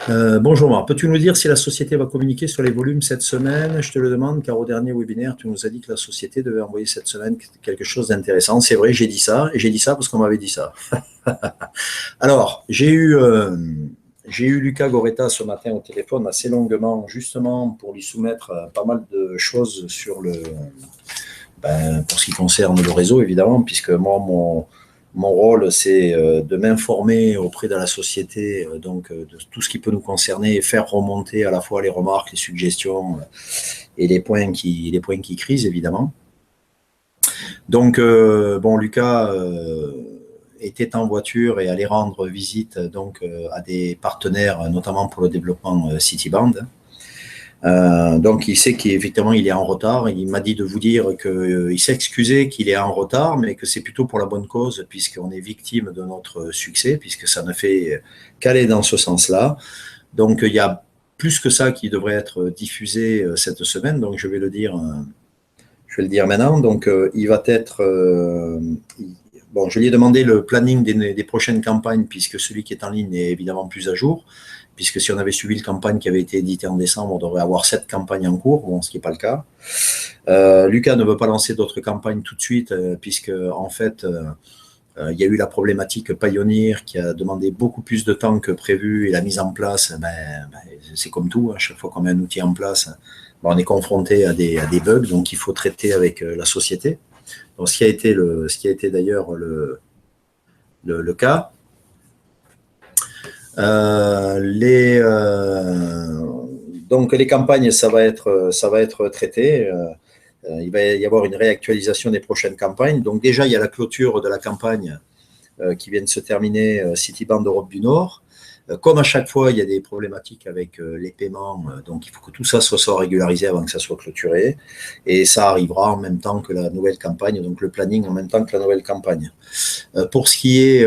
Bonjour Marc, peux-tu nous dire si la société va communiquer sur les volumes cette semaine? Je te le demande car au dernier webinaire, tu nous as dit que la société devait envoyer cette semaine quelque chose d'intéressant. C'est vrai, j'ai dit ça, et j'ai dit ça parce qu'on m'avait dit ça. Alors, j'ai eu Lucas Goretta ce matin au téléphone assez longuement, justement pour lui soumettre pas mal de choses sur pour ce qui concerne le réseau, évidemment, puisque moi, mon rôle, c'est de m'informer auprès de la société de tout ce qui peut nous concerner et faire remonter à la fois les remarques, les suggestions et les points qui crisent, évidemment. Donc, bon, Lucas était en voiture et allait rendre visite à des partenaires, notamment pour le développement Cityband. Donc, il sait qu'effectivement, il est en retard. Il m'a dit de vous dire qu'il s'excusait qu'il est en retard, mais que c'est plutôt pour la bonne cause, puisqu'on est victime de notre succès, puisque ça ne fait qu'aller dans ce sens-là. Donc, il y a plus que ça qui devrait être diffusé cette semaine. Donc, je vais le dire maintenant. Donc, il va être. Bon, je lui ai demandé le planning des prochaines campagnes, puisque celui qui est en ligne est évidemment plus à jour. Puisque si on avait suivi le campagne qui avait été édité en décembre, on devrait avoir 7 campagnes en cours, bon, ce qui n'est pas le cas. Lucas ne veut pas lancer d'autres campagnes tout de suite, puisque en fait, il y a eu la problématique Pioneer qui a demandé beaucoup plus de temps que prévu, et la mise en place, c'est comme tout, à chaque fois qu'on met un outil en place, on est confronté à des bugs, donc il faut traiter avec la société. Donc, ce qui a été d'ailleurs le cas. Donc les campagnes, ça va être traité. Il va y avoir une réactualisation des prochaines campagnes. Donc déjà, il y a la clôture de la campagne qui vient de se terminer, Cityband Europe du Nord. Comme à chaque fois, il y a des problématiques avec les paiements, donc il faut que tout ça soit régularisé avant que ça soit clôturé. Et ça arrivera en même temps que la nouvelle campagne, donc le planning en même temps que la nouvelle campagne. Pour ce qui est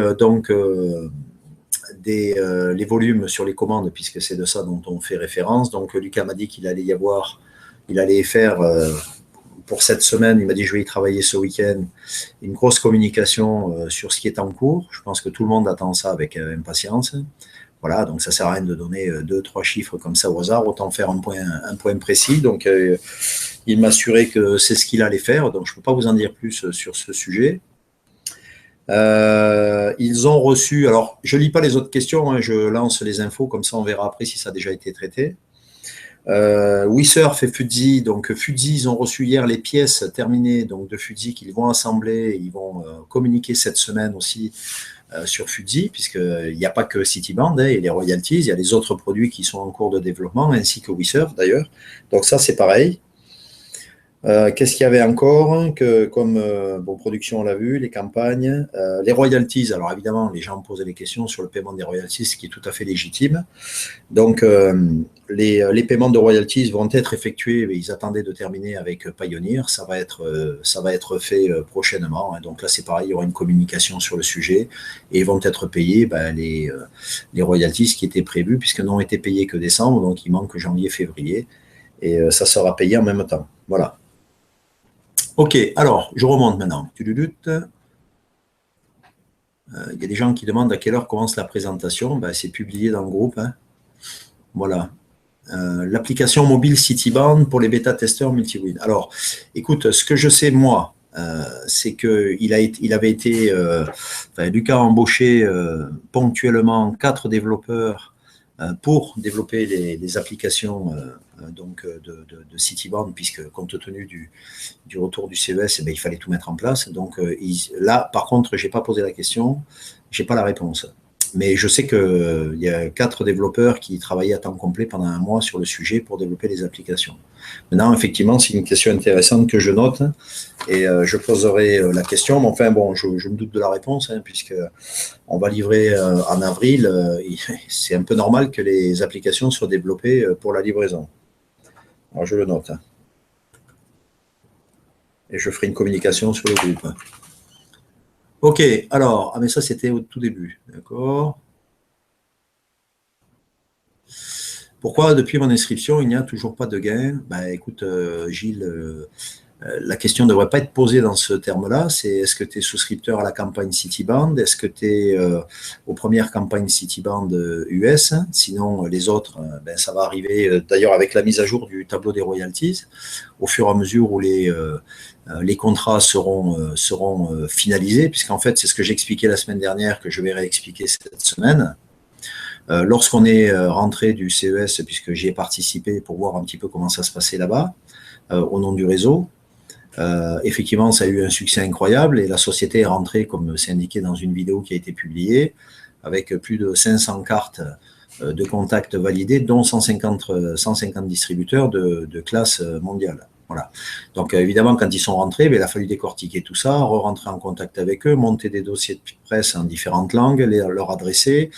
les volumes sur les commandes, puisque c'est de ça dont on fait référence. Donc Lucas m'a dit qu'il allait faire pour cette semaine, il m'a dit je vais y travailler ce week-end, une grosse communication sur ce qui est en cours. Je pense que tout le monde attend ça avec impatience. Voilà, donc ça ne sert à rien de donner 2-3 chiffres comme ça au hasard, autant faire un point précis. Donc il m'a assuré que c'est ce qu'il allait faire, donc je ne peux pas vous en dire plus sur ce sujet. Ils ont reçu, alors je ne lis pas les autres questions, hein, je lance les infos, comme ça on verra après si ça a déjà été traité. WeSurf et Fudzi, donc Fudzi, ils ont reçu hier les pièces terminées donc, de Fudzi qu'ils vont assembler, ils vont communiquer cette semaine aussi sur Fudzi, puisqu'il n'y a pas que Cityband et les royalties, il y a les autres produits qui sont en cours de développement, ainsi que WeSurf d'ailleurs. Donc ça c'est pareil. Qu'est-ce qu'il y avait encore comme production, on l'a vu, les campagnes, les royalties. Alors évidemment, les gens posaient des questions sur le paiement des royalties, ce qui est tout à fait légitime. Donc les paiements de royalties vont être effectués, mais ils attendaient de terminer avec Pioneer. Ça va être fait prochainement. Hein. Donc là, c'est pareil, il y aura une communication sur le sujet et ils vont être payés les royalties qui étaient prévues, puisque n'ont été payés que décembre, donc il manque janvier, février, et ça sera payé en même temps. Voilà. Ok, alors, je remonte maintenant. Il y a des gens qui demandent à quelle heure commence la présentation. C'est publié dans le groupe. Hein. Voilà. L'application mobile Cityband pour les bêta-testeurs multi-win. Alors, écoute, ce que je sais, moi, c'est qu'il avait été... Lucas a embauché ponctuellement 4 développeurs pour développer les applications de Cityband, puisque compte tenu du retour du CES, il fallait tout mettre en place. Donc là, par contre, je n'ai pas posé la question, je n'ai pas la réponse. Mais je sais qu'il y a 4 développeurs qui travaillaient à temps complet pendant un mois sur le sujet pour développer les applications. Maintenant, effectivement, c'est une question intéressante que je note et je poserai la question. Mais enfin, bon, je me doute de la réponse, hein, puisqu'on va livrer en avril. C'est un peu normal que les applications soient développées pour la livraison. Alors, je le note. Hein. Et je ferai une communication sur le groupe. Ok, alors, mais ça, c'était au tout début. D'accord. Pourquoi, depuis mon inscription, il n'y a toujours pas de gain? Écoute, Gilles, la question ne devrait pas être posée dans ce terme-là, c'est est-ce que tu es souscripteur à la campagne Citiband, est-ce que tu es aux premières campagnes Citiband US, sinon les autres, ben, ça va arriver d'ailleurs avec la mise à jour du tableau des royalties, au fur et à mesure où les contrats seront finalisés, puisqu'en fait c'est ce que j'expliquais la semaine dernière, que je vais réexpliquer cette semaine. Lorsqu'on est rentré du CES, puisque j'y ai participé pour voir un petit peu comment ça se passait là-bas, au nom du réseau, effectivement, ça a eu un succès incroyable et la société est rentrée, comme c'est indiqué dans une vidéo qui a été publiée, avec plus de 500 cartes de contact validées, dont 150 distributeurs de classe mondiale. Voilà. Donc évidemment, quand ils sont rentrés, il a fallu décortiquer tout ça, re-rentrer en contact avec eux, monter des dossiers de presse en différentes langues, leur adresser,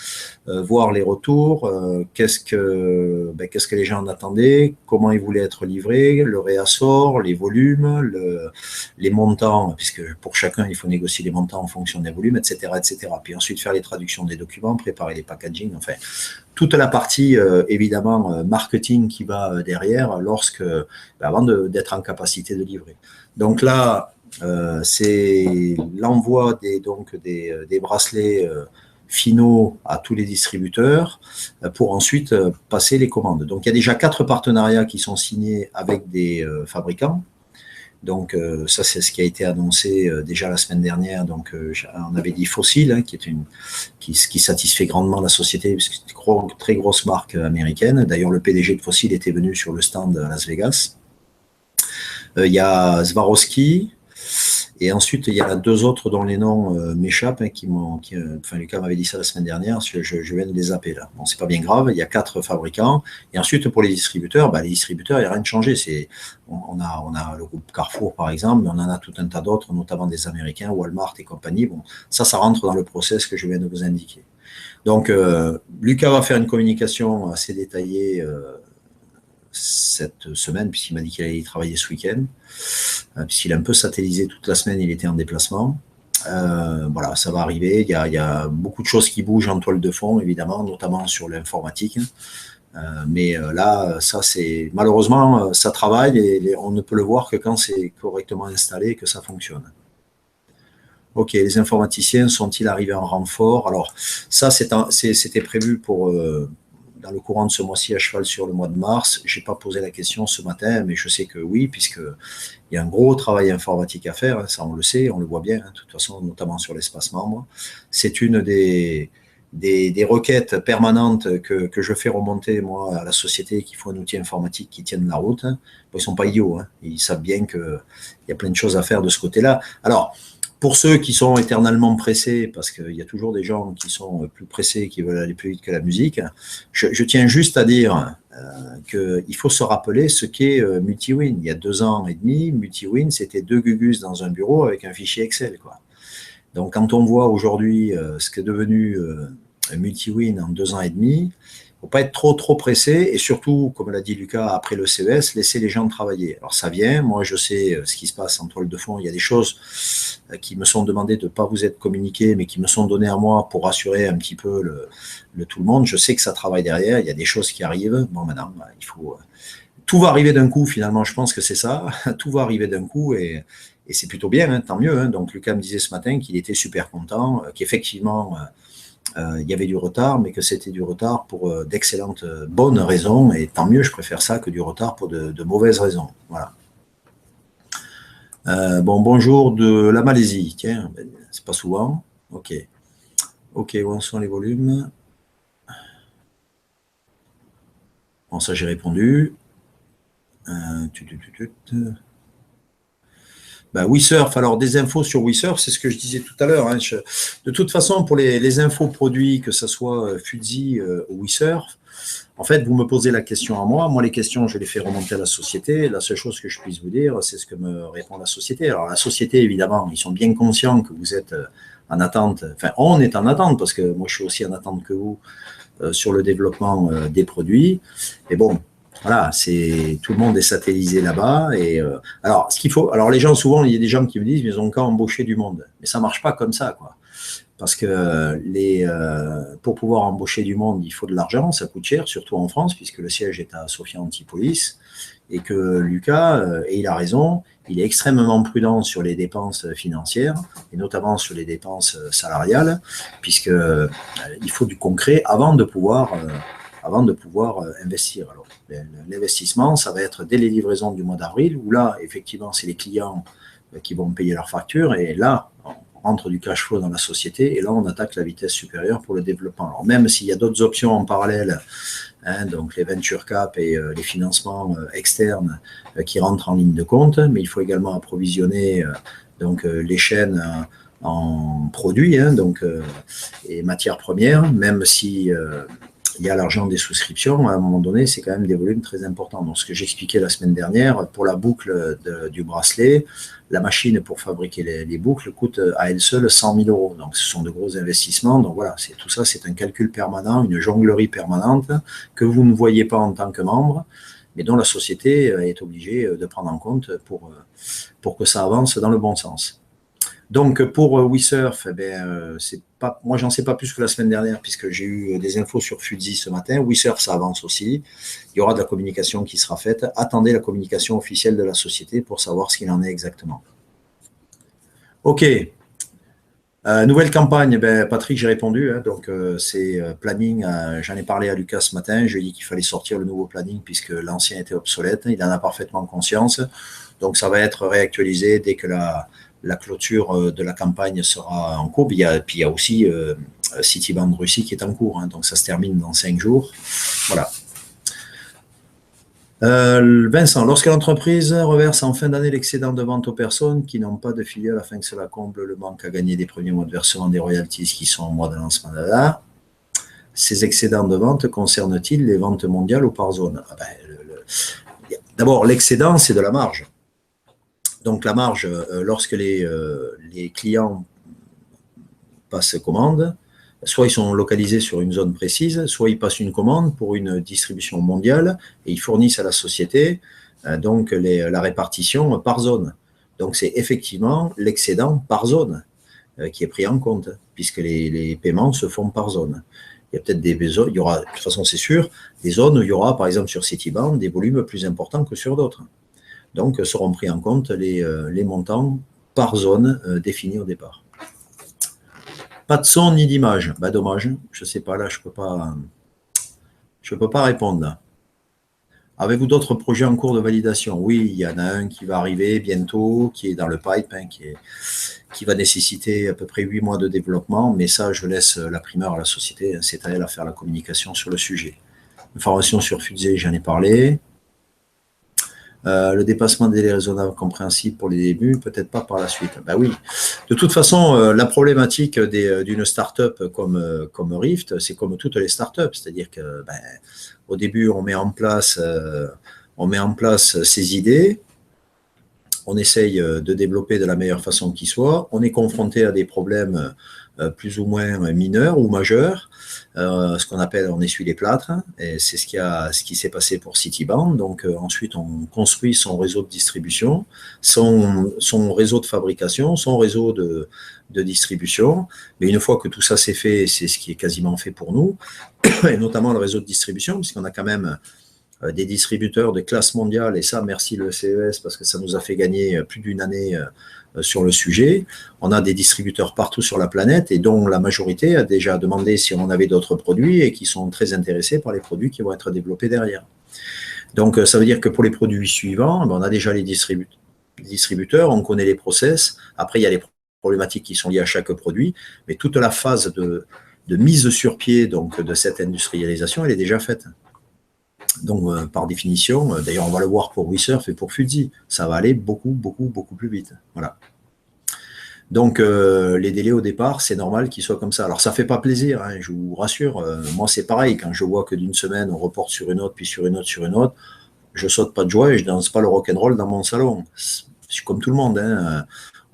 voir les retours, qu'est-ce que les gens en attendaient, comment ils voulaient être livrés, le réassort, les volumes, les montants, puisque pour chacun, il faut négocier les montants en fonction des volumes, etc., etc. Puis ensuite, faire les traductions des documents, préparer les packaging, enfin, toute la partie, évidemment, marketing qui va derrière, avant d'être en capacité de livrer. Donc là, c'est l'envoi des bracelets finaux à tous les distributeurs pour ensuite passer les commandes. Donc il y a déjà 4 partenariats qui sont signés avec des fabricants. Donc ça, c'est ce qui a été annoncé déjà la semaine dernière. Donc on avait dit Fossil, hein, qui satisfait grandement la société, parce que c'est une très grosse marque américaine. D'ailleurs, le PDG de Fossil était venu sur le stand à Las Vegas. Il y a Swarovski, et ensuite il y a 2 autres dont les noms m'échappent, hein, enfin Lucas m'avait dit ça la semaine dernière, je viens de les zapper là. Bon, c'est pas bien grave, il y a 4 fabricants, et ensuite pour les distributeurs, il n'y a rien de changé. On a le groupe Carrefour par exemple, mais on en a tout un tas d'autres, notamment des Américains, Walmart et compagnie. Bon, ça rentre dans le process que je viens de vous indiquer. Donc Lucas va faire une communication assez détaillée cette semaine, puisqu'il m'a dit qu'il allait y travailler ce week-end, puisqu'il a un peu satellisé toute la semaine, il était en déplacement. Voilà, ça va arriver. Il y a beaucoup de choses qui bougent en toile de fond, évidemment, notamment sur l'informatique. Mais là, ça c'est malheureusement, ça travaille et on ne peut le voir que quand c'est correctement installé et que ça fonctionne. Ok, les informaticiens sont-ils arrivés en renfort? Alors, ça, c'était prévu pour dans le courant de ce mois-ci, à cheval sur le mois de mars. Je n'ai pas posé la question ce matin, mais je sais que oui, puisqu'il y a un gros travail informatique à faire, hein, ça on le sait, on le voit bien, hein, de toute façon, notamment sur l'espace membre. C'est une des requêtes permanentes que je fais remonter, moi, à la société, qu'il faut un outil informatique qui tienne la route. Hein. Bon, ils ne sont pas idiots, hein. Ils savent bien qu'il y a plein de choses à faire de ce côté-là. Alors, pour ceux qui sont éternellement pressés, parce qu'il y a toujours des gens qui sont plus pressés, qui veulent aller plus vite que la musique, je tiens juste à dire qu'il faut se rappeler ce qu'est Multiwin. Il y a 2 ans et demi, Multiwin, c'était 2 gugus dans un bureau avec un fichier Excel, quoi. Donc, quand on voit aujourd'hui ce qu'est devenu Multiwin en 2 ans et demi, il ne faut pas être trop pressé, et surtout, comme l'a dit Lucas, après le CES, laisser les gens travailler. Alors ça vient, moi je sais ce qui se passe en toile de fond, il y a des choses qui me sont demandées de ne pas vous être communiquées, mais qui me sont données à moi pour rassurer un petit peu tout le monde. Je sais que ça travaille derrière, il y a des choses qui arrivent. Bon, maintenant, il faut... Tout va arriver d'un coup, finalement, je pense que c'est ça. Tout va arriver d'un coup, et c'est plutôt bien, hein, tant mieux. Hein. Donc Lucas me disait ce matin qu'il était super content, qu'effectivement... il y avait du retard, mais que c'était du retard pour d'excellentes bonnes raisons, et tant mieux, je préfère ça que du retard pour de mauvaises raisons. Voilà. Bonjour de la Malaisie, tiens, c'est pas souvent. Ok, où en sont les volumes? Bon, ça j'ai répondu. WeSurf, alors des infos sur WeSurf, c'est ce que je disais tout à l'heure. Hein. De toute façon, pour les infos produits, que ce soit Fuzzy ou WeSurf, en fait, vous me posez la question à moi. Moi, les questions, je les fais remonter à la société. La seule chose que je puisse vous dire, c'est ce que me répond la société. Alors, la société, évidemment, ils sont bien conscients que vous êtes en attente. Enfin, on est en attente, parce que moi, je suis aussi en attente que vous sur le développement des produits. Mais bon, voilà, tout le monde est satellisé là-bas. Et alors, ce qu'il faut, alors les gens, souvent, il y a des gens qui me disent, mais ils ont qu'à embaucher du monde. Mais ça marche pas comme ça, quoi. Parce que pour pouvoir embaucher du monde, il faut de l'argent, ça coûte cher, surtout en France, puisque le siège est à Sophia Antipolis. et que Lucas, et il a raison, il est extrêmement prudent sur les dépenses financières, et notamment sur les dépenses salariales, puisqu'il faut du concret avant de pouvoir investir. Alors, l'investissement, ça va être dès les livraisons du mois d'avril, où là, effectivement, c'est les clients qui vont payer leurs factures, et là, on rentre du cash flow dans la société, et là, on attaque la vitesse supérieure pour le développement. Alors, même s'il y a d'autres options en parallèle, donc les venture cap et les financements externes qui rentrent en ligne de compte, mais il faut également approvisionner donc les chaînes en produits et matières premières, même si il y a l'argent des souscriptions, à un moment donné, c'est quand même des volumes très importants. Donc, ce que j'expliquais la semaine dernière, pour la boucle du bracelet, la machine pour fabriquer les boucles coûte à elle seule 100 000 euros. Donc, ce sont de gros investissements. Donc, voilà, tout ça, c'est un calcul permanent, une jonglerie permanente que vous ne voyez pas en tant que membre, mais dont la société est obligée de prendre en compte pour que ça avance dans le bon sens. Donc, pour WeSurf, moi, j'en sais pas plus que la semaine dernière, puisque j'ai eu des infos sur Fudzi ce matin. WeSurf, ça avance aussi. Il y aura de la communication qui sera faite. Attendez la communication officielle de la société pour savoir ce qu'il en est exactement. OK. Nouvelle campagne, Patrick, j'ai répondu. Donc, c'est planning. J'en ai parlé à Lucas ce matin. Je lui ai dit qu'il fallait sortir le nouveau planning puisque l'ancien était obsolète. Il en a parfaitement conscience. Donc, ça va être réactualisé dès que la clôture de la campagne sera en cours. Puis il y a aussi Citibank Russie qui est en cours. Donc, ça se termine dans 5 jours. Voilà. Vincent, lorsque l'entreprise reverse en fin d'année l'excédent de vente aux personnes qui n'ont pas de filiale afin que cela comble le manque à gagner des premiers mois de versement des royalties qui sont au mois de lancement de la, ces excédents de vente concernent-ils les ventes mondiales ou par zone? D'abord, l'excédent, c'est de la marge. Donc, la marge, lorsque les clients passent commande, soit ils sont localisés sur une zone précise, soit ils passent une commande pour une distribution mondiale et ils fournissent à la société la répartition par zone. Donc, c'est effectivement l'excédent par zone qui est pris en compte, puisque les paiements se font par zone. Il y a peut-être des zones, il y aura, de toute façon, c'est sûr, des zones où il y aura, par exemple, sur Citibank, des volumes plus importants que sur d'autres. Donc, seront pris en compte les montants par zone définis au départ. Pas de son ni d'image. Dommage. Je ne sais pas, là, je peux pas répondre. Avez-vous d'autres projets en cours de validation? Oui, il y en a un qui va arriver bientôt, qui est dans le pipe, qui va nécessiter à peu près 8 mois de développement, mais ça, je laisse la primeur à la société. C'est à elle à faire la communication sur le sujet. Information sur Fudzi, j'en ai parlé. Le dépassement des délais raisonnables compréhensibles pour les débuts, peut-être pas par la suite. Oui. De toute façon, la problématique d'une start-up comme Rift, c'est comme toutes les start-up, c'est-à-dire que au début, on met en place ces idées, on essaye de développer de la meilleure façon qui soit, on est confronté à des problèmes plus ou moins mineurs ou majeurs, ce qu'on appelle on essuie les plâtres, et c'est ce qui s'est passé pour Citibank. Donc ensuite on construit son réseau de distribution, son réseau de fabrication, son réseau de distribution, mais une fois que tout ça c'est fait, c'est ce qui est quasiment fait pour nous, et notamment le réseau de distribution, puisqu'on a quand même des distributeurs de classe mondiale, et ça merci le CES parce que ça nous a fait gagner plus d'une année sur le sujet. On a des distributeurs partout sur la planète et dont la majorité a déjà demandé si on avait d'autres produits et qui sont très intéressés par les produits qui vont être développés derrière. Donc ça veut dire que pour les produits suivants, on a déjà les distributeurs, on connaît les process. Après, il y a les problématiques qui sont liées à chaque produit, mais toute la phase de mise sur pied de cette industrialisation, elle est déjà faite. Donc, par définition, d'ailleurs, on va le voir pour WeSurf et pour Fudzi, ça va aller beaucoup, beaucoup, beaucoup plus vite. Voilà. Donc, les délais au départ, c'est normal qu'ils soient comme ça. Alors, ça ne fait pas plaisir, je vous rassure. Moi, c'est pareil. Quand je vois que d'une semaine, on reporte sur une autre, puis sur une autre, je saute pas de joie et je danse pas le rock'n'roll dans mon salon. Je suis comme tout le monde.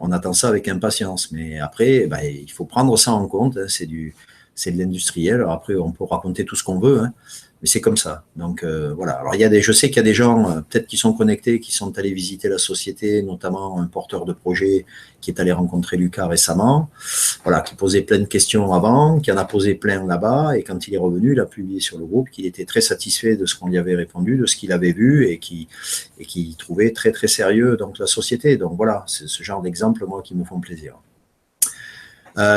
On attend ça avec impatience. Mais après, il faut prendre ça en compte. C'est de l'industriel. Alors après, on peut raconter tout ce qu'on veut. Mais c'est comme ça. Donc voilà. Alors je sais qu'il y a des gens peut-être qui sont connectés, qui sont allés visiter la société, notamment un porteur de projet qui est allé rencontrer Lucas récemment, voilà, qui posait plein de questions avant, qui en a posé plein là-bas, et quand il est revenu, il a publié sur le groupe qu'il était très satisfait de ce qu'on lui avait répondu, de ce qu'il avait vu, et qui trouvait très très sérieux donc la société. Donc voilà, c'est ce genre d'exemple moi qui me font plaisir.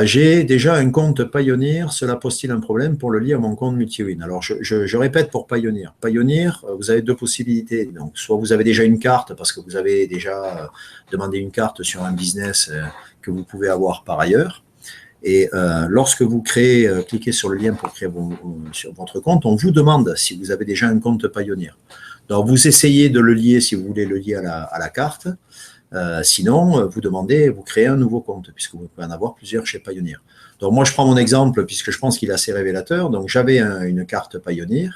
J'ai déjà un compte Payoneer, cela pose-t-il un problème pour le lier à mon compte Multiwin? Alors, je répète pour Payoneer. Payoneer, vous avez deux possibilités. Donc, soit vous avez déjà une carte parce que vous avez déjà demandé une carte sur un business que vous pouvez avoir par ailleurs. Et lorsque vous cliquez sur le lien pour créer sur votre compte, on vous demande si vous avez déjà un compte Payoneer. Donc, vous essayez de le lier si vous voulez le lier à la carte. Sinon, vous créez un nouveau compte, puisque vous pouvez en avoir plusieurs chez Payoneer. Donc moi, je prends mon exemple, puisque je pense qu'il est assez révélateur. Donc j'avais une carte Payoneer,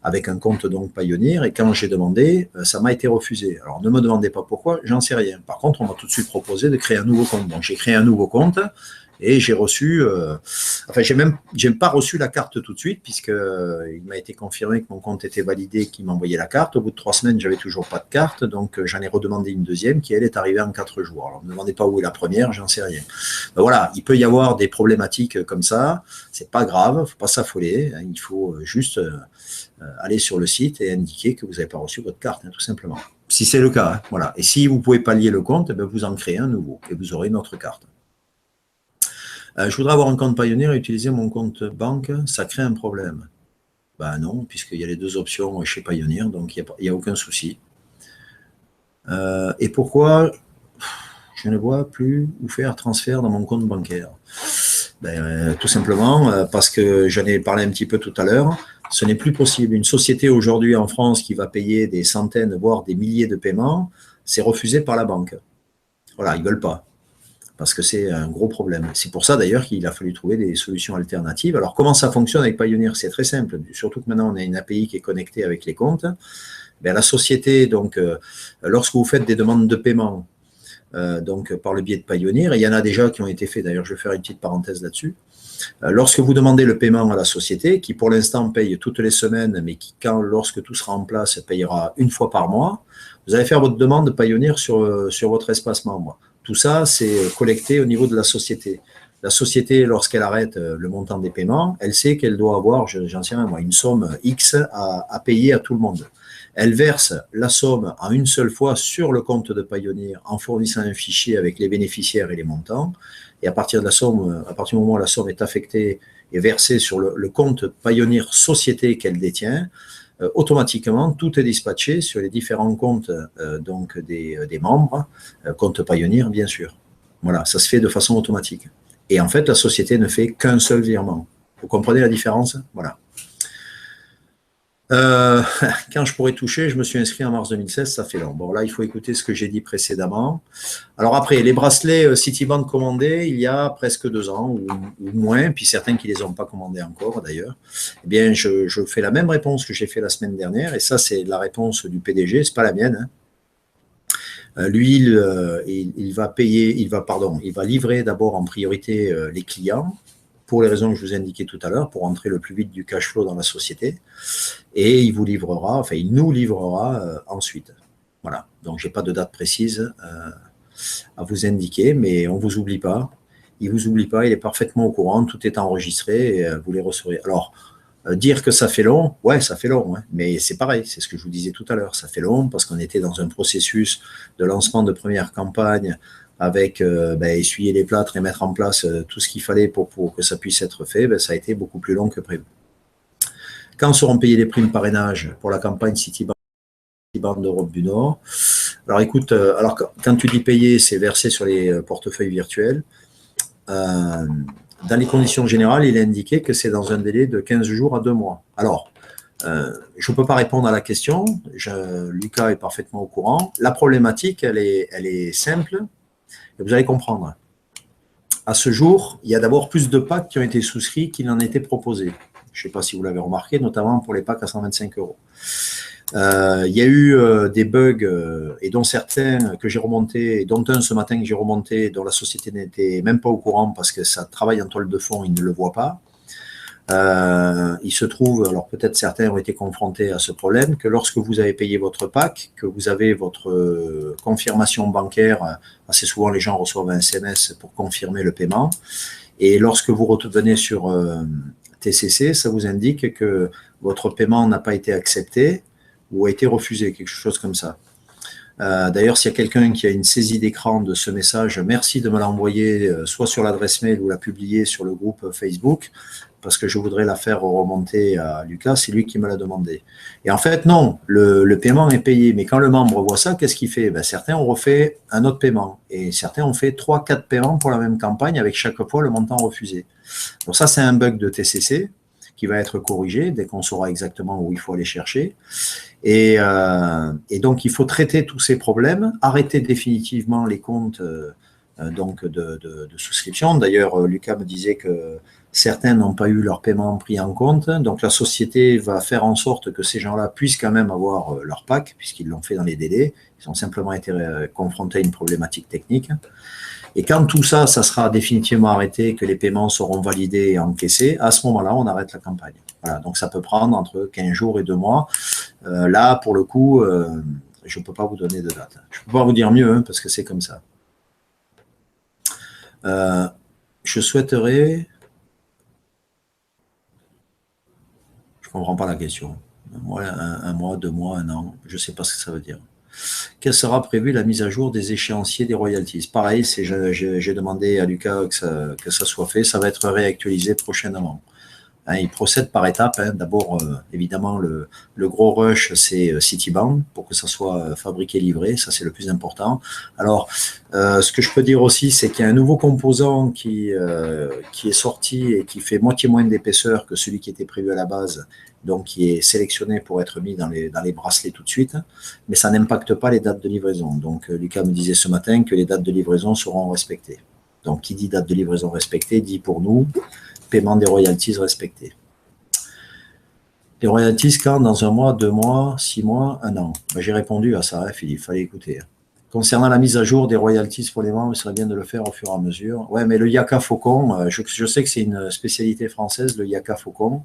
avec un compte donc Payoneer, et quand j'ai demandé, ça m'a été refusé. Alors ne me demandez pas pourquoi, j'en sais rien. Par contre, on m'a tout de suite proposé de créer un nouveau compte. Donc j'ai créé un nouveau compte, et j'ai reçu, j'ai pas reçu la carte tout de suite, puisque il m'a été confirmé que mon compte était validé, qu'il m'envoyait la carte. Au bout de 3 semaines, j'avais toujours pas de carte, donc j'en ai redemandé une deuxième, qui elle est arrivée en 4 jours. Alors ne me demandez pas où est la première, j'en sais rien. Ben voilà, il peut y avoir des problématiques comme ça, c'est pas grave, faut pas s'affoler, hein, il faut juste aller sur le site et indiquer que vous n'avez pas reçu votre carte, hein, tout simplement. Si c'est le cas, hein, voilà. Et si vous ne pouvez pas lier le compte, ben vous en créez un nouveau et vous aurez une autre carte. Je voudrais avoir un compte Payoneer et utiliser mon compte banque, ça crée un problème. Ben non, puisqu'il y a les deux options chez Payoneer, donc il n'y a aucun souci. Et pourquoi je ne vois plus où faire transfert dans mon compte bancaire? Tout simplement parce que j'en ai parlé un petit peu tout à l'heure, ce n'est plus possible. Une société aujourd'hui en France qui va payer des centaines, voire des milliers de paiements, c'est refusé par la banque. Voilà, ils ne veulent pas, parce que c'est un gros problème. C'est pour ça d'ailleurs qu'il a fallu trouver des solutions alternatives. Alors comment ça fonctionne avec Payoneer? C'est très simple, surtout que maintenant on a une API qui est connectée avec les comptes. La société, donc, lorsque vous faites des demandes de paiement, donc par le biais de Payoneer, et il y en a déjà qui ont été faits, d'ailleurs je vais faire une petite parenthèse là-dessus, lorsque vous demandez le paiement à la société, qui pour l'instant paye toutes les semaines, mais qui, lorsque tout sera en place, payera une fois par mois, vous allez faire votre demande Payoneer sur votre espace membre. Tout ça, c'est collecté au niveau de la société. La société, lorsqu'elle arrête le montant des paiements, elle sait qu'elle doit avoir, j'en sais rien moi, une somme X à payer à tout le monde. Elle verse la somme en une seule fois sur le compte de Payoneer en fournissant un fichier avec les bénéficiaires et les montants. Et à partir du moment où la somme est affectée et versée sur le compte Payoneer société qu'elle détient, automatiquement, tout est dispatché sur les différents comptes donc des membres, compte Payoneer bien sûr. Voilà, ça se fait de façon automatique. Et en fait, la société ne fait qu'un seul virement. Vous comprenez la différence? Voilà. Quand je pourrais toucher, je me suis inscrit en mars 2016, ça fait long. Bon, là, il faut écouter ce que j'ai dit précédemment. Alors après, les bracelets Citibank commandés, il y a presque 2 ans ou moins, puis certains qui ne les ont pas commandés encore d'ailleurs, eh bien, je fais la même réponse que j'ai fait la semaine dernière, et ça, c'est la réponse du PDG, c'est pas la mienne. Hein. Lui, il va livrer d'abord en priorité les clients, pour les raisons que je vous ai indiquées tout à l'heure, pour entrer le plus vite du cash flow dans la société. Et il nous livrera ensuite. Voilà. Donc, je n'ai pas de date précise à vous indiquer, mais on ne vous oublie pas. Il ne vous oublie pas, il est parfaitement au courant, tout est enregistré et vous les recevrez. Alors, dire que ça fait long, ouais, ça fait long, hein, mais c'est pareil, c'est ce que je vous disais tout à l'heure. Ça fait long parce qu'on était dans un processus de lancement de première campagne avec essuyer les plâtres et mettre en place tout ce qu'il fallait pour que ça puisse être fait, ça a été beaucoup plus long que prévu. Quand seront payées les primes parrainage pour la campagne Citibank d'Europe du Nord? Alors écoute, quand tu dis payer, c'est versé sur les portefeuilles virtuels. Dans les conditions générales, il est indiqué que c'est dans un délai de 15 jours à 2 mois. Alors, je ne peux pas répondre à la question. Lucas est parfaitement au courant. La problématique, elle est simple. Et vous allez comprendre. À ce jour, il y a d'abord plus de packs qui ont été souscrits qu'il n'en était proposé. Je ne sais pas si vous l'avez remarqué, notamment pour les packs à 125 €. Il y a eu des bugs, et dont certains que j'ai remontés, dont un ce matin que j'ai remonté, dont la société n'était même pas au courant parce que ça travaille en toile de fond, ils ne le voient pas. Il se trouve, alors peut-être certains ont été confrontés à ce problème, que lorsque vous avez payé votre PAC, que vous avez votre confirmation bancaire, assez souvent les gens reçoivent un SMS pour confirmer le paiement, et lorsque vous revenez sur TCC, ça vous indique que votre paiement n'a pas été accepté ou a été refusé, quelque chose comme ça. D'ailleurs, s'il y a quelqu'un qui a une saisie d'écran de ce message, merci de me l'envoyer soit sur l'adresse mail ou la publier sur le groupe Facebook, parce que je voudrais la faire remonter à Lucas, c'est lui qui me l'a demandé. Et en fait, non, le paiement est payé, mais quand le membre voit ça, qu'est-ce qu'il fait? Ben, certains ont refait un autre paiement, et certains ont fait 3-4 paiements pour la même campagne, avec chaque fois le montant refusé. Donc ça, c'est un bug de TCC qui va être corrigé dès qu'on saura exactement où il faut aller chercher. Et donc, il faut traiter tous ces problèmes, arrêter définitivement les comptes donc de souscription. D'ailleurs, Lucas me disait que certains n'ont pas eu leur paiement pris en compte. Donc, la société va faire en sorte que ces gens-là puissent quand même avoir leur PAC, puisqu'ils l'ont fait dans les délais. Ils ont simplement été confrontés à une problématique technique. Et quand tout ça, ça sera définitivement arrêté, que les paiements seront validés et encaissés, à ce moment-là, on arrête la campagne. Voilà, donc ça peut prendre entre 15 jours et 2 mois. Là, pour le coup, je ne peux pas vous donner de date. Je ne peux pas vous dire mieux, hein, parce que c'est comme ça. Je souhaiterais... Je ne comprends pas la question. Un mois, 2 mois, 1 an, je ne sais pas ce que ça veut dire. Quelle sera prévue la mise à jour des échéanciers des royalties? Pareil, j'ai demandé à Lucas que ça soit fait. Ça va être réactualisé prochainement. Hein, il procède par étapes. Hein. D'abord, évidemment, le gros rush, c'est Citibank, pour que ça soit fabriqué, livré. Ça, c'est le plus important. Alors, ce que je peux dire aussi, c'est qu'il y a un nouveau composant qui est sorti et qui fait moitié moins d'épaisseur que celui qui était prévu à la base, donc qui est sélectionné pour être mis dans les bracelets tout de suite, mais ça n'impacte pas les dates de livraison. Donc, Lucas me disait ce matin que les dates de livraison seront respectées. Donc, qui dit date de livraison respectée, dit pour nous, paiement des royalties respectés. Les royalties quand? Dans 1 mois, 2 mois, 6 mois, 1 an. Ben, j'ai répondu à ça, hein, Philippe, il fallait écouter. Concernant la mise à jour des royalties pour les membres, il serait bien de le faire au fur et à mesure. Ouais, mais le Yaka Faucon, je sais que c'est une spécialité française, le Yaka Faucon,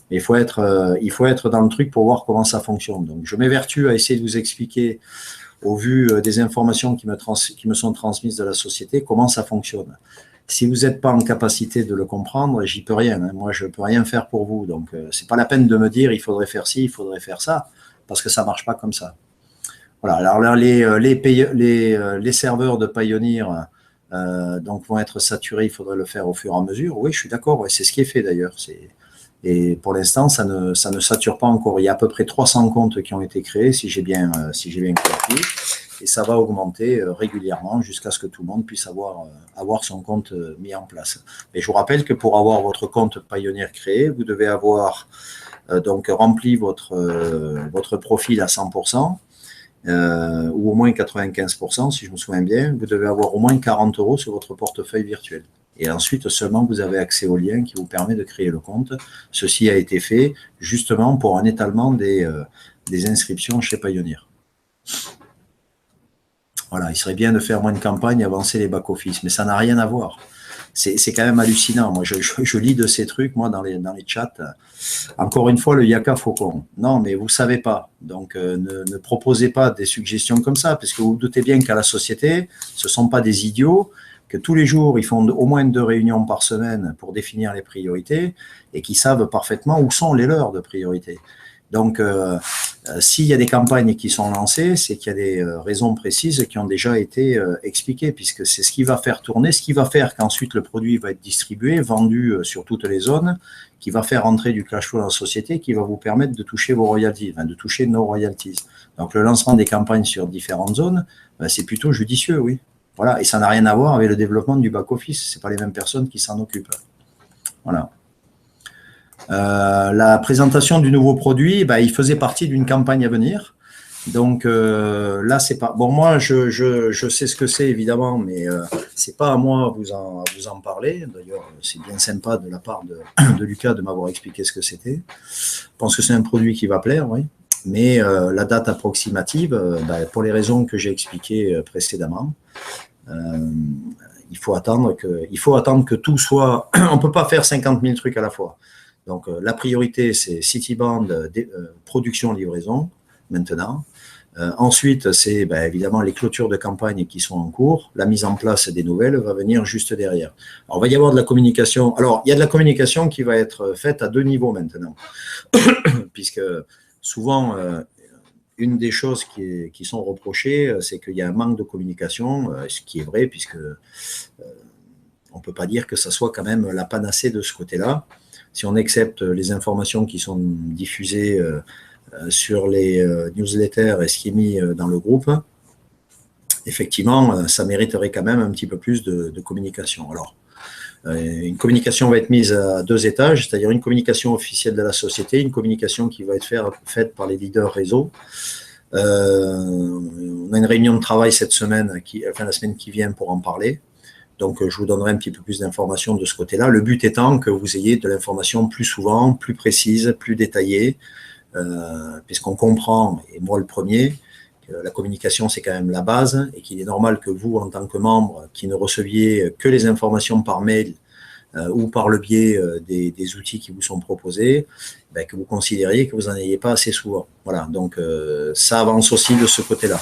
mais il faut être dans le truc pour voir comment ça fonctionne. Donc, je m'évertue à essayer de vous expliquer, au vu des informations qui me sont transmises de la société, comment ça fonctionne. Si vous n'êtes pas en capacité de le comprendre, j'y peux rien. Hein. Moi, je ne peux rien faire pour vous. Donc, ce n'est pas la peine de me dire il faudrait faire ci, il faudrait faire ça, parce que ça ne marche pas comme ça. Voilà. Alors là, les serveurs de Payoneer donc vont être saturés, il faudrait le faire au fur et à mesure. Oui, je suis d'accord, ouais, c'est ce qui est fait d'ailleurs. Et pour l'instant, ça ne sature pas encore. Il y a à peu près 300 comptes qui ont été créés, si j'ai bien compris. Et ça va augmenter régulièrement jusqu'à ce que tout le monde puisse avoir son compte mis en place. Mais je vous rappelle que pour avoir votre compte Payoneer créé, vous devez avoir donc rempli votre profil à 100%, ou au moins 95%, si je me souviens bien. Vous devez avoir au moins 40 € sur votre portefeuille virtuel. Et ensuite, seulement, vous avez accès au lien qui vous permet de créer le compte. Ceci a été fait justement pour un étalement des inscriptions chez Payoneer. Voilà, il serait bien de faire moins de campagnes et avancer les back-office, mais ça n'a rien à voir. C'est quand même hallucinant. Moi, je lis de ces trucs, moi, dans les chats. Encore une fois, le Yaka Faucon. Non, mais vous ne savez pas. Donc, ne proposez pas des suggestions comme ça, parce que vous, vous doutez bien qu'à la société, ce ne sont pas des idiots, que tous les jours, ils font au moins 2 réunions par semaine pour définir les priorités et qui savent parfaitement où sont les leurs de priorité. Donc, s'il y a des campagnes qui sont lancées, c'est qu'il y a des raisons précises qui ont déjà été expliquées, puisque c'est ce qui va faire tourner, ce qui va faire qu'ensuite le produit va être distribué, vendu sur toutes les zones, qui va faire entrer du cash flow dans la société, qui va vous permettre de toucher vos royalties, enfin de toucher nos royalties. Donc, le lancement des campagnes sur différentes zones, ben, c'est plutôt judicieux, oui. Voilà, et ça n'a rien à voir avec le développement du back-office. Ce n'est pas les mêmes personnes qui s'en occupent. Voilà. La présentation du nouveau produit, ben, il faisait partie d'une campagne à venir. Donc là, c'est pas... Bon, moi, je sais ce que c'est, évidemment, mais c'est pas à moi à vous en parler. D'ailleurs, c'est bien sympa de la part de Lucas de m'avoir expliqué ce que c'était. Je pense que c'est un produit qui va plaire, oui. Mais la date approximative, ben, pour les raisons que j'ai expliquées précédemment, il faut attendre que tout soit... On ne peut pas faire 50 000 trucs à la fois. Donc, la priorité, c'est Cityband, production, livraison, maintenant. Ensuite, c'est évidemment les clôtures de campagne qui sont en cours. La mise en place des nouvelles va venir juste derrière. Alors, il va y avoir de la communication. Alors, il y a de la communication qui va être faite à 2 niveaux maintenant. Puisque souvent, une des choses qui sont reprochées, c'est qu'il y a un manque de communication, ce qui est vrai, puisque on ne peut pas dire que ça soit quand même la panacée de ce côté-là. Si on accepte les informations qui sont diffusées sur les newsletters et ce qui est mis dans le groupe, effectivement, ça mériterait quand même un petit peu plus de communication. Alors, une communication va être mise à 2 étages, c'est-à-dire une communication officielle de la société, une communication qui va être faite par les leaders réseau. On a une réunion de travail cette semaine, la semaine qui vient pour en parler. Donc, je vous donnerai un petit peu plus d'informations de ce côté-là. Le but étant que vous ayez de l'information plus souvent, plus précise, plus détaillée, puisqu'on comprend, et moi le premier, que la communication, c'est quand même la base, et qu'il est normal que vous, en tant que membre, qui ne receviez que les informations par mail ou par le biais des outils qui vous sont proposés, que vous considériez que vous n'en ayez pas assez souvent. Voilà, donc ça avance aussi de ce côté-là.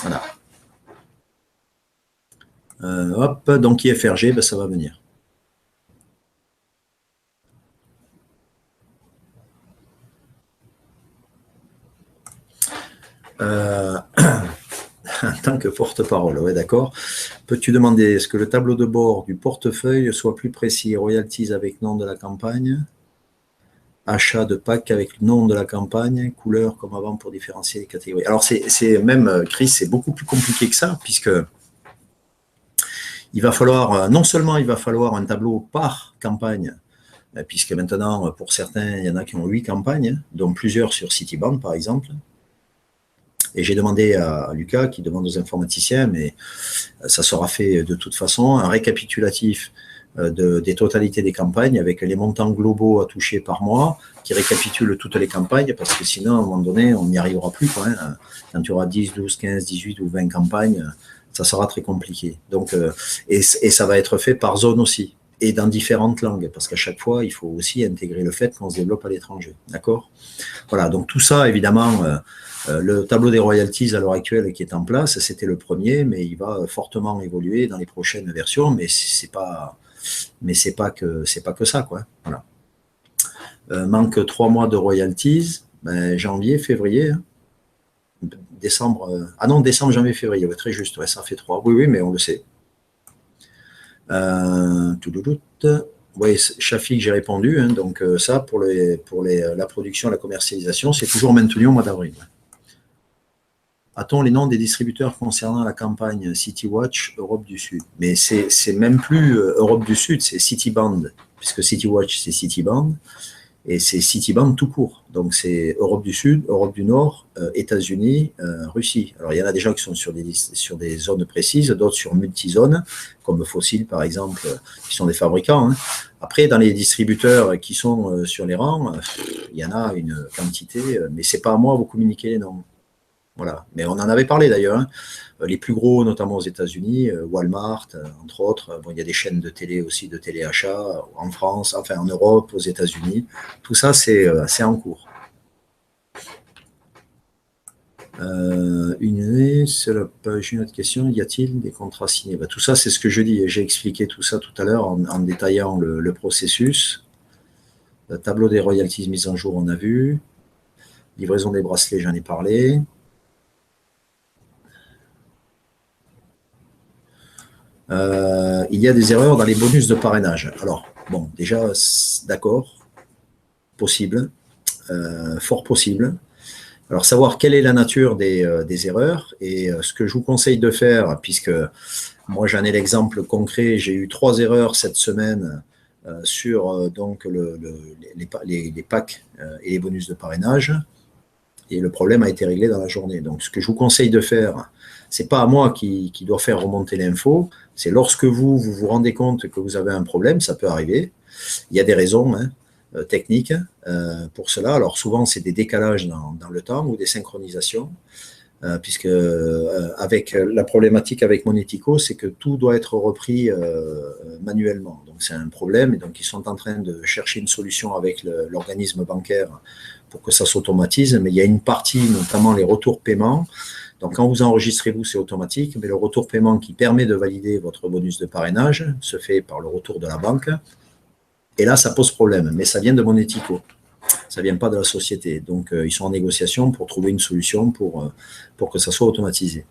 Voilà. Hop, donc IFRG, ça va venir. En tant que porte-parole, ouais, d'accord. Peux-tu demander est-ce que le tableau de bord du portefeuille soit plus précis, royalties avec nom de la campagne, achat de pack avec le nom de la campagne, couleur comme avant pour différencier les catégories. Alors, c'est même, Chris, c'est beaucoup plus compliqué que ça, puisque il va falloir, non seulement il va falloir un tableau par campagne, puisque maintenant, pour certains, il y en a qui ont 8 campagnes, dont plusieurs sur Cityband, par exemple. Et j'ai demandé à Lucas, qui demande aux informaticiens, mais ça sera fait de toute façon, un récapitulatif des totalités des campagnes avec les montants globaux à toucher par mois, qui récapitule toutes les campagnes, parce que sinon, à un moment donné, on n'y arrivera plus. Hein. Quand tu auras 10, 12, 15, 18 ou 20 campagnes, ça sera très compliqué. Donc, et ça va être fait par zone aussi, et dans différentes langues, parce qu'à chaque fois, il faut aussi intégrer le fait qu'on se développe à l'étranger. D'accord ? Voilà, donc tout ça, évidemment, le tableau des royalties à l'heure actuelle qui est en place, c'était le premier, mais il va fortement évoluer dans les prochaines versions, mais c'est pas que ça, quoi. Voilà. Manque 3 mois de royalties, janvier, février, décembre. Ah non, décembre, janvier, février, ouais, très juste, ouais, ça fait 3. Oui, mais on le sait. Oui, Shafik, j'ai répondu. Hein, donc ça, pour la production et la commercialisation, c'est toujours maintenu au mois d'avril. A-t-on les noms des distributeurs concernant la campagne CityWatch Europe du Sud? Mais c'est même plus Europe du Sud, c'est Cityband, puisque CityWatch, c'est Cityband, et c'est Cityband tout court. Donc c'est Europe du Sud, Europe du Nord, États-Unis, Russie. Alors il y en a déjà qui sont sur des zones précises, d'autres sur multi-zones, comme Fossil par exemple, qui sont des fabricants. Hein. Après, dans les distributeurs qui sont sur les rangs, il y en a une quantité, mais c'est pas à moi de vous communiquer les noms. Voilà. Mais on en avait parlé d'ailleurs. Hein. Les plus gros, notamment aux États-Unis, Walmart, entre autres. Bon, il y a des chaînes de télé aussi, de téléachat en France, enfin en Europe, aux États-Unis. Tout ça, c'est en cours. Sur la page, une autre question, y a-t-il des contrats signés? Tout ça, c'est ce que je dis. J'ai expliqué tout ça tout à l'heure en détaillant le processus. Le tableau des royalties mis en jour, on a vu. Livraison des bracelets, j'en ai parlé. Il y a des erreurs dans les bonus de parrainage. Alors, bon, déjà, d'accord, possible, fort possible. Alors, savoir quelle est la nature des erreurs et ce que je vous conseille de faire, puisque moi, j'en ai l'exemple concret, j'ai eu 3 erreurs cette semaine sur donc les packs et les bonus de parrainage, et le problème a été réglé dans la journée. Donc, ce que je vous conseille de faire, c'est pas à moi qui doit faire remonter l'info, c'est lorsque vous vous rendez compte que vous avez un problème, ça peut arriver. Il y a des raisons techniques pour cela. Alors souvent, c'est des décalages dans le temps ou des synchronisations. puisque avec la problématique avec Monetico, c'est que tout doit être repris manuellement. Donc c'est un problème, et donc ils sont en train de chercher une solution avec l'organisme bancaire pour que ça s'automatise, mais il y a une partie, notamment les retours paiement. Donc quand vous enregistrez, c'est automatique, mais le retour paiement qui permet de valider votre bonus de parrainage se fait par le retour de la banque, et là ça pose problème, mais ça vient de Monetico. Ça ne vient pas de la société. Donc, ils sont en négociation pour trouver une solution pour que ça soit automatisé.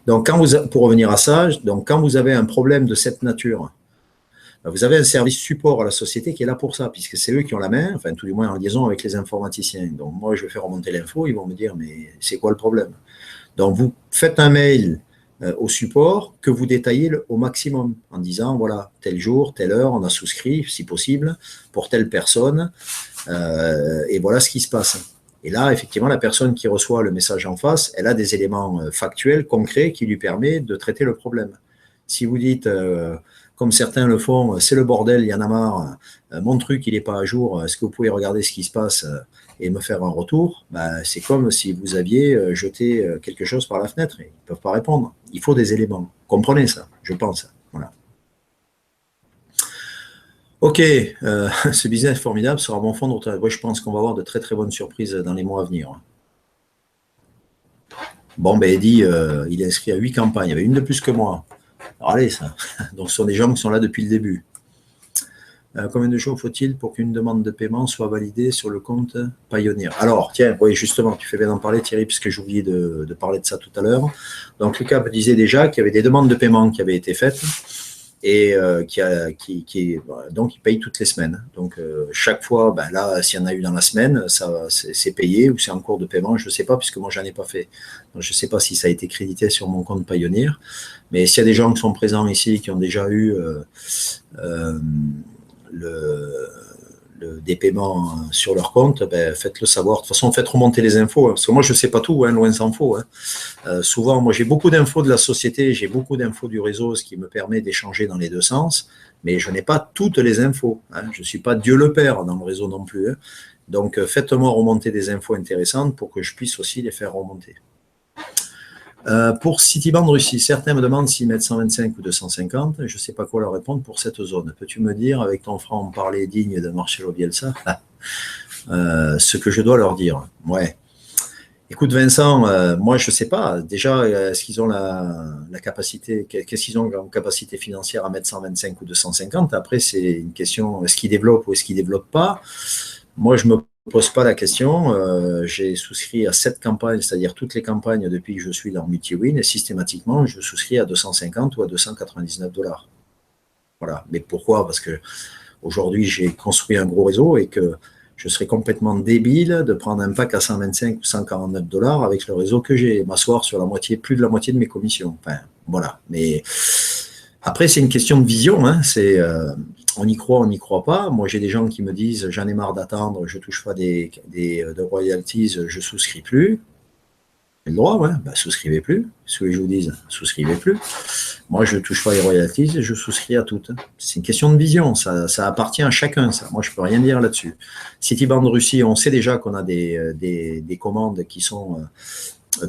Donc, pour revenir à ça, donc, quand vous avez un problème de cette nature, vous avez un service support à la société qui est là pour ça, puisque c'est eux qui ont la main, enfin, tout du moins en liaison avec les informaticiens. Donc, moi, je vais faire remonter l'info, ils vont me dire, mais c'est quoi le problème? Donc, vous faites un mail au support que vous détaillez au maximum en disant, voilà, tel jour, telle heure, on a souscrit, si possible, pour telle personne. Et voilà ce qui se passe. Et là, effectivement, la personne qui reçoit le message en face, elle a des éléments factuels, concrets, qui lui permettent de traiter le problème. Si vous dites, comme certains le font, c'est le bordel, il y en a marre, mon truc, il n'est pas à jour, est-ce que vous pouvez regarder ce qui se passe et me faire un retour? C'est comme si vous aviez jeté quelque chose par la fenêtre. Ils ne peuvent pas répondre. Il faut des éléments. Comprenez ça, je pense. Voilà. Ok, ce business formidable sera bon fond. Ouais, je pense qu'on va avoir de très très bonnes surprises dans les mois à venir. Bon, ben Eddy, il est inscrit à 8 campagnes. Il y avait une de plus que moi. Alors, allez, ça. Donc, ce sont des gens qui sont là depuis le début. Combien de jours faut-il pour qu'une demande de paiement soit validée sur le compte Pioneer? Alors, tiens, oui, justement, tu fais bien d'en parler, Thierry, puisque j'ai oublié de parler de ça tout à l'heure. Donc, Lucas me disait déjà qu'il y avait des demandes de paiement qui avaient été faites. Et donc il paye toutes les semaines. Donc chaque fois, là, s'il y en a eu dans la semaine, ça c'est payé ou c'est en cours de paiement, je ne sais pas, puisque moi j'en ai pas fait. Donc, je ne sais pas si ça a été crédité sur mon compte Pioneer, mais s'il y a des gens qui sont présents ici qui ont déjà eu des paiements sur leur compte, faites-le savoir. De toute façon, faites remonter les infos, parce que moi je ne sais pas tout, loin s'en faut. Souvent, moi j'ai beaucoup d'infos de la société, j'ai beaucoup d'infos du réseau, ce qui me permet d'échanger dans les deux sens, mais je n'ai pas toutes les infos. Je ne suis pas Dieu le Père dans le réseau non plus. Donc faites-moi remonter des infos intéressantes pour que je puisse aussi les faire remonter. Pour Citiband Russie, certains me demandent s'ils mettent 125 ou 250. Je ne sais pas quoi leur répondre pour cette zone. Peux-tu me dire, avec ton franc-parler digne de Marcelo Bielsa, ce que je dois leur dire? Ouais. Écoute, Vincent, moi, je ne sais pas. Déjà, est-ce qu'ils ont la capacité, qu'est-ce qu'ils ont comme capacité financière à mettre 125 ou 250? Après, c'est une question, est-ce qu'ils développent ou est-ce qu'ils ne développent pas? Moi, je ne me pose pas la question. J'ai souscrit à 7 campagnes, c'est-à-dire toutes les campagnes depuis que je suis dans MultiWin, et systématiquement, je souscris à 250 ou à 299 $. Voilà. Mais pourquoi? Parce que aujourd'hui, j'ai construit un gros réseau et que je serais complètement débile de prendre un pack à 125 ou 149 $ avec le réseau que j'ai, m'asseoir sur plus de la moitié de mes commissions. Enfin, voilà. Mais après, c'est une question de vision. On y croit, on n'y croit pas. Moi, j'ai des gens qui me disent, j'en ai marre d'attendre, je ne touche pas de royalties, je ne souscris plus. J'ai le droit, souscrivez plus. Ce que je vous dis, souscrivez plus. Moi, je ne touche pas les royalties, je souscris à toutes. C'est une question de vision, ça appartient à chacun, ça. Moi, je ne peux rien dire là-dessus. Citiband Russie, on sait déjà qu'on a des commandes qui sont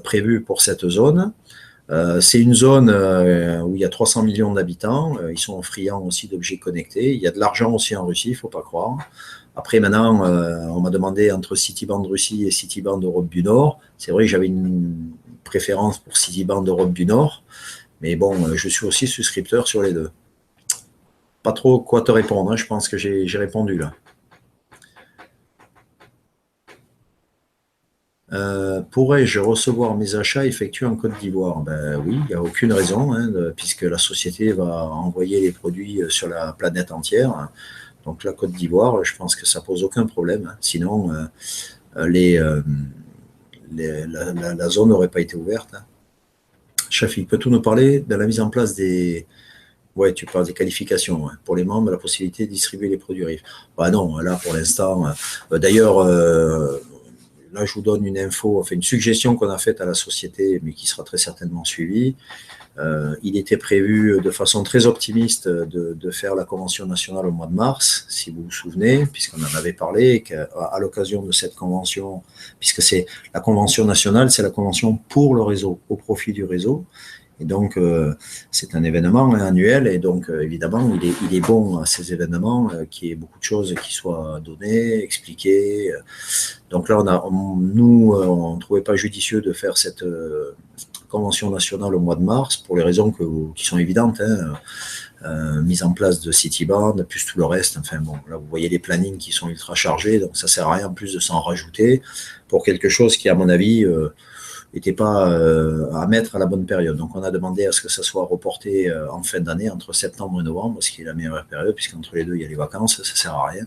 prévues pour cette zone. C'est une zone où il y a 300 millions d'habitants. Ils sont friands aussi d'objets connectés. Il y a de l'argent aussi en Russie, il ne faut pas croire. Après, maintenant, on m'a demandé entre Citiband Russie et Citiband Europe du Nord. C'est vrai que j'avais une préférence pour Citiband Europe du Nord. Mais bon, je suis aussi souscripteur sur les deux. Pas trop quoi te répondre, je pense que j'ai répondu là. Pourrais-je recevoir mes achats effectués en Côte d'Ivoire? Oui, il n'y a aucune raison, puisque la société va envoyer les produits sur la planète entière. Donc la Côte d'Ivoire, je pense que ça pose aucun problème. Sinon, la zone n'aurait pas été ouverte. Shafi, peux-tu nous parler de la mise en place des... Ouais, tu parles des qualifications. Pour les membres, la possibilité de distribuer les produits RIF. Non, là, pour l'instant... D'ailleurs, là, je vous donne une info, une suggestion qu'on a faite à la société, mais qui sera très certainement suivie. Il était prévu de façon très optimiste de faire la convention nationale au mois de mars, si vous vous souvenez, puisqu'on en avait parlé, qu'à l'occasion de cette convention, puisque c'est la convention nationale, c'est la convention pour le réseau, au profit du réseau. Et donc, c'est un événement annuel, et donc, évidemment, il est bon à ces événements qu'il y ait beaucoup de choses qui soient données, expliquées. Donc là, on ne trouvait pas judicieux de faire cette convention nationale au mois de mars, pour les raisons qui sont évidentes, mise en place de Cityband, plus tout le reste. Enfin bon, là, vous voyez les plannings qui sont ultra chargés, donc ça ne sert à rien en plus de s'en rajouter pour quelque chose qui, à mon avis, n'était pas à mettre à la bonne période. Donc on a demandé à ce que ça soit reporté en fin d'année, entre septembre et novembre, ce qui est la meilleure période, puisqu'entre les deux, il y a les vacances, ça ne sert à rien.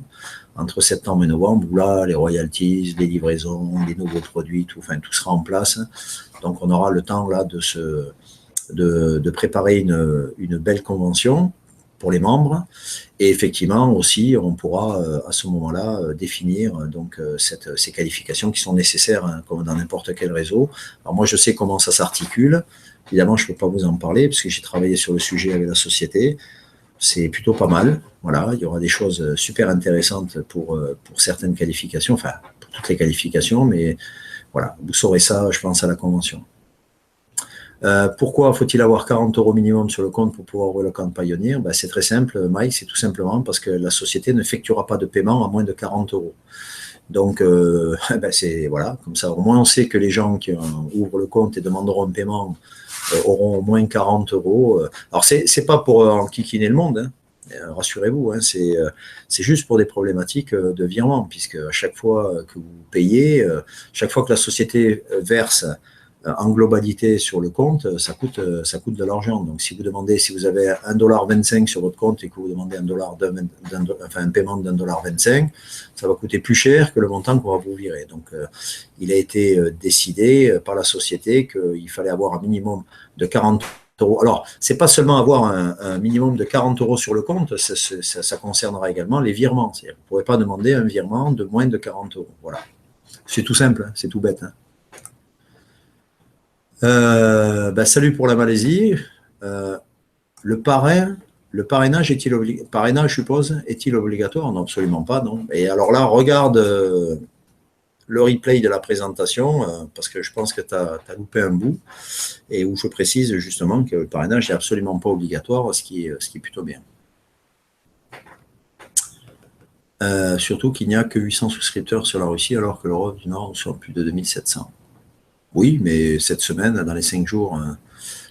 Entre septembre et novembre, où là, les royalties, les livraisons, les nouveaux produits, tout sera en place. Donc on aura le temps là de préparer une belle convention pour les membres, et effectivement aussi on pourra à ce moment-là définir donc ces qualifications qui sont nécessaires, hein, comme dans n'importe quel réseau. Alors moi je sais comment ça s'articule, évidemment je ne peux pas vous en parler parce que j'ai travaillé sur le sujet avec la société, c'est plutôt pas mal, voilà, il y aura des choses super intéressantes pour certaines qualifications, enfin pour toutes les qualifications, mais voilà, vous saurez ça je pense à la convention. Pourquoi faut-il avoir 40 € minimum sur le compte pour pouvoir ouvrir le compte Payoneer? C'est très simple, Mike, c'est tout simplement parce que la société n'effectuera pas de paiement à moins de 40 €. Donc, c'est voilà, comme ça, au moins on sait que les gens qui ouvrent le compte et demanderont un paiement auront au moins 40 €. Alors, c'est pas pour enquiquiner le monde, hein. Rassurez-vous, hein, c'est juste pour des problématiques de virement, puisque à chaque fois que vous payez, chaque fois que la société verse en globalité sur le compte, ça coûte de l'argent. Donc, si vous avez 1,25 $ sur votre compte et que vous demandez un paiement d'1,25 $, ça va coûter plus cher que le montant qu'on va vous virer. Donc, il a été décidé par la société qu'il fallait avoir un minimum de 40 €. Alors, c'est pas seulement avoir un minimum de 40 € sur le compte, ça concernera également les virements. C'est-à-dire que vous ne pourrez pas demander un virement de moins de 40 €. Voilà. C'est tout simple, hein, c'est tout bête, hein. Salut pour la Malaisie. Le parrainage est-il obligatoire? Parrainage, je suppose, est-il obligatoire? Non, absolument pas, non. Et alors là, regarde le replay de la présentation, parce que je pense que tu as loupé un bout, et où je précise justement que le parrainage n'est absolument pas obligatoire, ce qui est plutôt bien. Surtout qu'il n'y a que 800 souscripteurs sur la Russie, alors que l'Europe du Nord sont plus de 2700. Oui, mais cette semaine, dans les 5 jours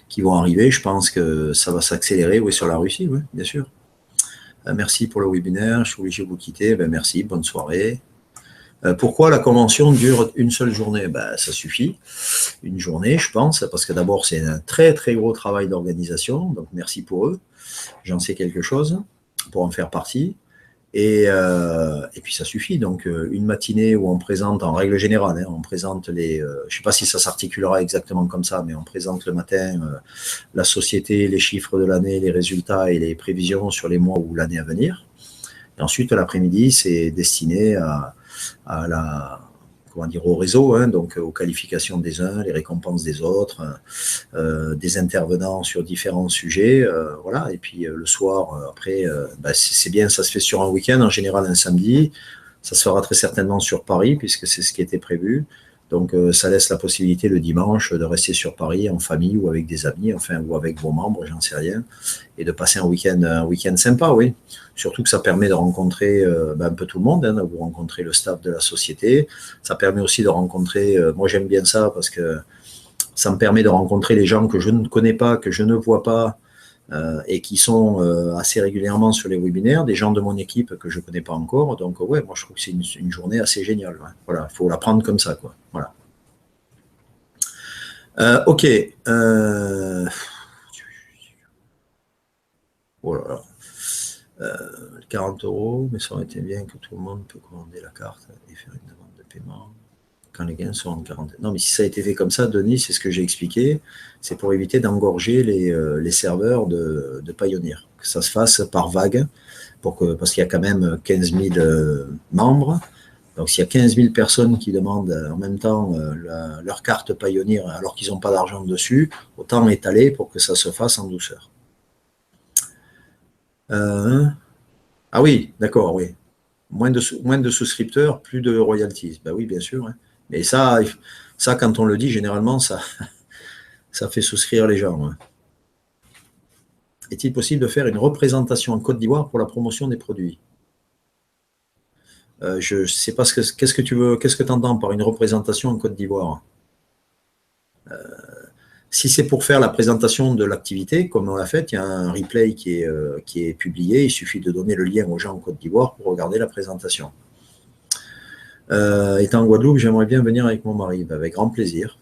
qui vont arriver, je pense que ça va s'accélérer, oui, sur la Russie, oui, bien sûr. Merci pour le webinaire, je suis obligé de vous quitter. Merci, bonne soirée. Pourquoi la convention dure une seule journée? Ça suffit, une journée, je pense, parce que d'abord, c'est un très, très gros travail d'organisation, donc merci pour eux. J'en sais quelque chose pour en faire partie. Et puis ça suffit, donc une matinée où on présente, en règle générale, hein, on présente je ne sais pas si ça s'articulera exactement comme ça, mais on présente le matin la société, les chiffres de l'année, les résultats et les prévisions sur les mois ou l'année à venir. Et ensuite, l'après-midi, c'est destiné au réseau, hein, donc aux qualifications des uns, les récompenses des autres, des intervenants sur différents sujets, voilà. Et puis le soir, après, c'est bien, ça se fait sur un week-end, en général un samedi, ça se fera très certainement sur Paris, puisque c'est ce qui était prévu. Donc ça laisse la possibilité le dimanche de rester sur Paris en famille ou avec des amis, enfin, ou avec vos membres, j'en sais rien, et de passer un week-end sympa, oui. Surtout que ça permet de rencontrer un peu tout le monde, hein, de vous rencontrer le staff de la société. Ça permet aussi de rencontrer, moi j'aime bien ça parce que ça me permet de rencontrer les gens que je ne connais pas, que je ne vois pas, et qui sont assez régulièrement sur les webinaires, des gens de mon équipe que je ne connais pas encore. Donc ouais, moi je trouve que c'est une journée assez géniale. Ouais. Voilà, il faut la prendre comme ça, quoi. Voilà. Ok. Voilà. 40 €, mais ça aurait été bien que tout le monde peut commander la carte et faire une demande de paiement quand les gains sont en quarantaine. Non, mais si ça a été fait comme ça, Denis, c'est ce que j'ai expliqué, c'est pour éviter d'engorger les serveurs de Payoneer, que ça se fasse par vague, parce qu'il y a quand même 15 000 membres, Donc, s'il y a 15 000 personnes qui demandent en même temps leur carte Payoneer alors qu'ils n'ont pas d'argent dessus, autant étaler pour que ça se fasse en douceur. Ah oui, d'accord, oui. Moins de souscripteurs, plus de royalties. Ben oui, bien sûr. Hein. Mais ça, quand on le dit, généralement, ça fait souscrire les gens. Hein. Est-il possible de faire une représentation en Côte d'Ivoire pour la promotion des produits? Je ne sais pas qu'est-ce que tu veux, qu'est-ce que tu entends par une représentation en Côte d'Ivoire? Si c'est pour faire la présentation de l'activité, comme on l'a fait, il y a un replay qui est publié. Il suffit de donner le lien aux gens en Côte d'Ivoire pour regarder la présentation. Étant en Guadeloupe, j'aimerais bien venir avec mon mari. Avec grand plaisir.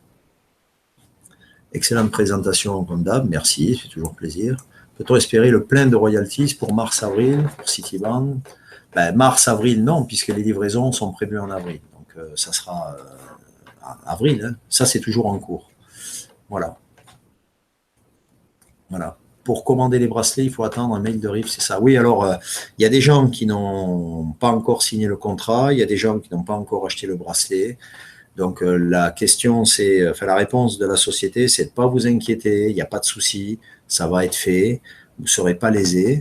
Excellente présentation comme d'hab, merci, c'est toujours plaisir. Peut-on espérer le plein de royalties pour mars-avril, pour Citibank? Mars-avril, non, puisque les livraisons sont prévues en avril. Donc, ça sera avril. Hein. Ça, c'est toujours en cours. Voilà. Voilà. Pour commander les bracelets, il faut attendre un mail de RIF, c'est ça. Oui, alors, il y a des gens qui n'ont pas encore signé le contrat, il y a des gens qui n'ont pas encore acheté le bracelet. Donc, la question, la réponse de la société, c'est de ne pas vous inquiéter, il n'y a pas de souci, ça va être fait, vous ne serez pas lésés.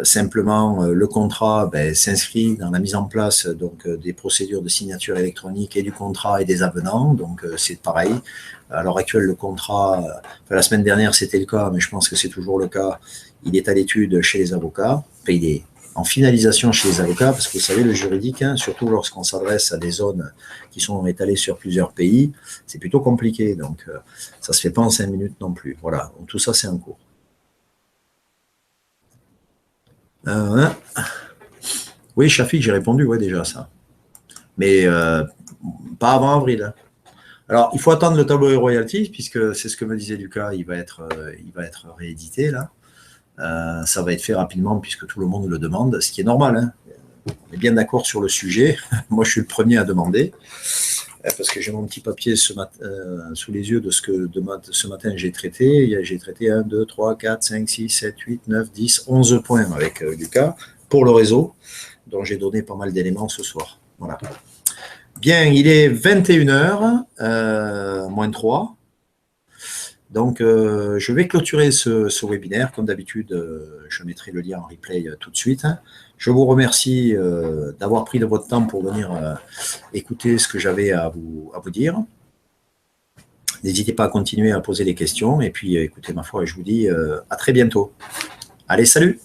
Simplement, le contrat s'inscrit dans la mise en place des procédures de signature électronique et du contrat et des avenants. Donc, c'est pareil. À l'heure actuelle, le contrat, la semaine dernière, c'était le cas, mais je pense que c'est toujours le cas. Il est à l'étude chez les avocats. Il est en finalisation chez les avocats, parce que vous savez, le juridique, hein, surtout lorsqu'on s'adresse à des zones qui sont étalées sur plusieurs pays, c'est plutôt compliqué. Donc, ça ne se fait pas en 5 minutes non plus. Voilà, donc, tout ça, c'est en cours. Oui, Shafik, j'ai répondu, ouais, déjà ça. Mais pas avant avril. Hein. Alors, il faut attendre le tableau des royalties, puisque c'est ce que me disait Lucas, il va être réédité là. Ça va être fait rapidement, puisque tout le monde le demande, ce qui est normal. Hein. On est bien d'accord sur le sujet. Moi, je suis le premier à demander, parce que j'ai mon petit papier sous les yeux de ce que ce matin j'ai traité. J'ai traité 1, 2, 3, 4, 5, 6, 7, 8, 9, 10, 11 points avec Lucas pour le réseau, dont j'ai donné pas mal d'éléments ce soir. Voilà. Bien, il est 21h, moins 3. Donc, je vais clôturer ce webinaire. Comme d'habitude, je mettrai le lien en replay tout de suite. Je vous remercie d'avoir pris de votre temps pour venir écouter ce que j'avais à vous dire. N'hésitez pas à continuer à poser des questions. Et puis, écoutez, ma foi, je vous dis à très bientôt. Allez, salut!